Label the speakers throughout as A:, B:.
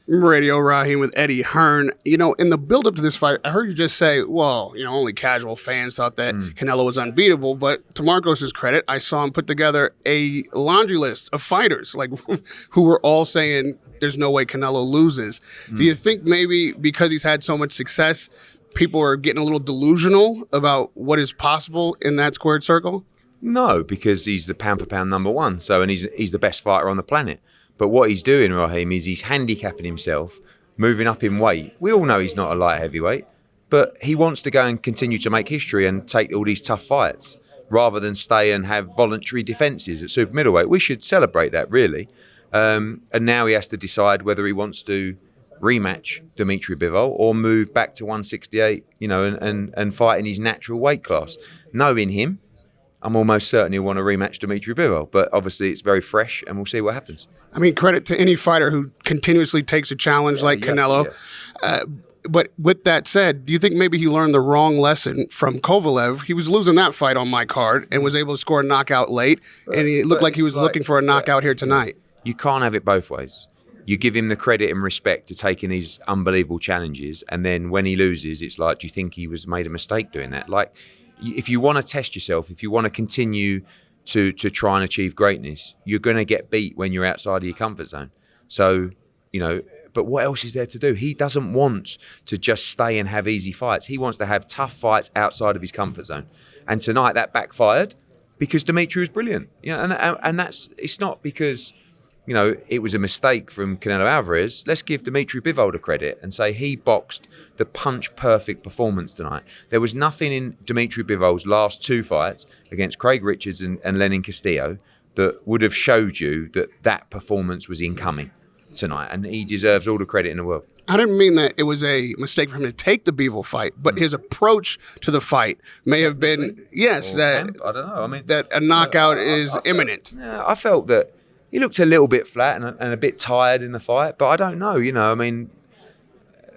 A: Radio Rahim with Eddie Hearn. You know, in the build-up to this fight, I heard you just say, well, you know, only casual fans thought that Canelo was unbeatable. But to Marcos's credit, I saw him put together a laundry list of fighters, like who were all saying there's no way Canelo loses. Do you think maybe because he's had so much success, people are getting a little delusional about what is possible in that squared circle?
B: No, because he's the pound-for-pound number one. And he's the best fighter on the planet. But what he's doing, Rahim, is he's handicapping himself, moving up in weight. We all know he's not a light heavyweight, but he wants to go and continue to make history and take all these tough fights rather than stay and have voluntary defences at super middleweight. We should celebrate that, really. And now he has to decide whether he wants to rematch Dimitri Bivol or move back to 168, you know, and fight in his natural weight class. Knowing him, I'm almost certain he'll want to rematch Dimitri Bivol, but obviously it's very fresh and we'll see what happens.
A: I mean, credit to any fighter who continuously takes a challenge like Canelo. Yeah. But with that said, do you think maybe he learned the wrong lesson from Kovalev? He was losing that fight on my card and was able to score a knockout late, and it looked like he was looking for a knockout here tonight.
B: You can't have it both ways. You give him the credit and respect to taking these unbelievable challenges, and then when he loses, it's like, do you think he was made a mistake doing that? Like, if you want to test yourself, if you want to continue to try and achieve greatness, you're going to get beat when you're outside of your comfort zone. So, you know, but what else is there to do? He doesn't want to just stay and have easy fights. He wants to have tough fights outside of his comfort zone. And tonight that backfired because Dimitri was brilliant. You know, and that's, it's not because, you know, it was a mistake from Canelo Alvarez. Let's give Dimitri Bivol the credit and say he boxed the punch-perfect performance tonight. There was nothing in Dimitri Bivol's last two fights against Craig Richards and Lenin Castillo that would have showed you that that performance was incoming tonight, and he deserves all the credit in the world.
A: I didn't mean that it was a mistake for him to take the Bivol fight, but his approach to the fight may have been, yes, that
B: I don't know. I mean,
A: that a knockout is imminent.
B: Yeah, I felt that he looked a little bit flat and a bit tired in the fight, but I don't know. You know, I mean,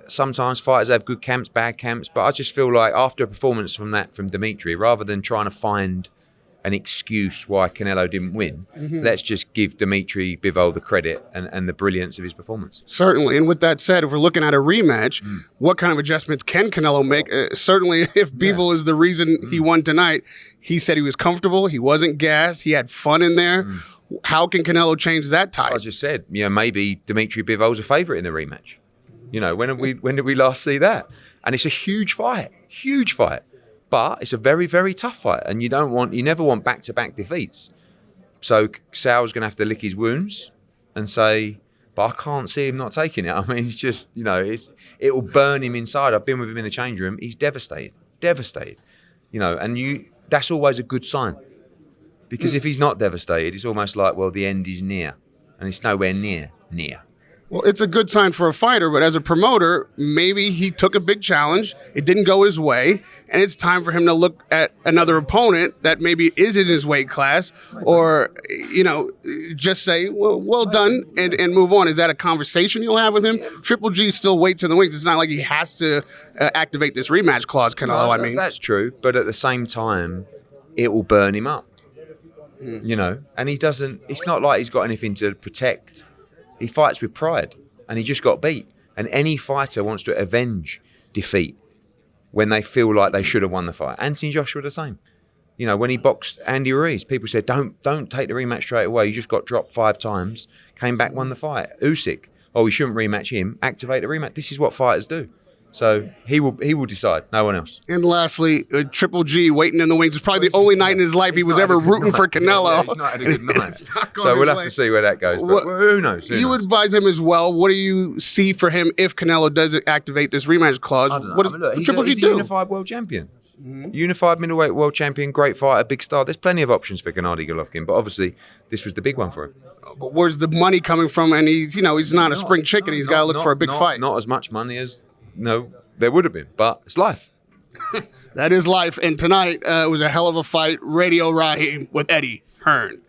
B: sometimes fighters have good camps, bad camps, but I just feel like after a performance from Dimitri, rather than trying to find an excuse why Canelo didn't win, let's just give Dimitri Bivol the credit and the brilliance of his performance.
A: Certainly. And with that said, if we're looking at a rematch, what kind of adjustments can Canelo make? Certainly, if Bivol is the reason he won tonight, he said he was comfortable, he wasn't gassed, he had fun in there. How can Canelo change that tide?
B: I just said, you know, maybe Dimitri Bivol's a favourite in the rematch. You know, when did we last see that? And it's a huge fight. But it's a very, very tough fight, and you never want back-to-back defeats. So Sal's going to have to lick his wounds and say, but I can't see him not taking it. I mean, it's just, you know, it will burn him inside. I've been with him in the change room. He's devastated. You know, and that's always a good sign. Because if he's not devastated, it's almost like, well, the end is near, and it's nowhere near.
A: Well, it's a good sign for a fighter, but as a promoter, maybe he took a big challenge, it didn't go his way, and it's time for him to look at another opponent that maybe is in his weight class, or, you know, just say, well done, and move on. Is that a conversation you'll have with him? Triple G still waits in the wings. It's not like he has to activate this rematch clause, Canelo, I mean.
B: That's true, but at the same time, it will burn him up, you know, and it's not like he's got anything to protect. He fights with pride, and he just got beat. And any fighter wants to avenge defeat when they feel like they should have won the fight. Anthony Joshua the same. You know, when he boxed Andy Ruiz, people said, don't take the rematch straight away. You just got dropped 5 times, came back, won the fight. Usyk, we shouldn't rematch him. Activate the rematch. This is what fighters do. So he will decide, no one else.
A: And lastly, Triple G waiting in the wings. It's probably the only night in his life he was ever rooting for Canelo.
B: Yeah, he's not had a good night. So we'll have to see where that goes. But who knows?
A: You advise him as well. What do you see for him if Canelo does activate this rematch clause? What does Triple G do?
B: He's a unified world champion. Unified middleweight world champion, great fighter, big star. There's plenty of options for Gennady Golovkin, but obviously this was the big one for him.
A: But where's the money coming from? And he's not a spring chicken. He's got to look for a big fight.
B: Not as much money as there would have been, but it's life.
A: That is life. And tonight it was a hell of a fight. Radio Rahim with Eddie Hearn.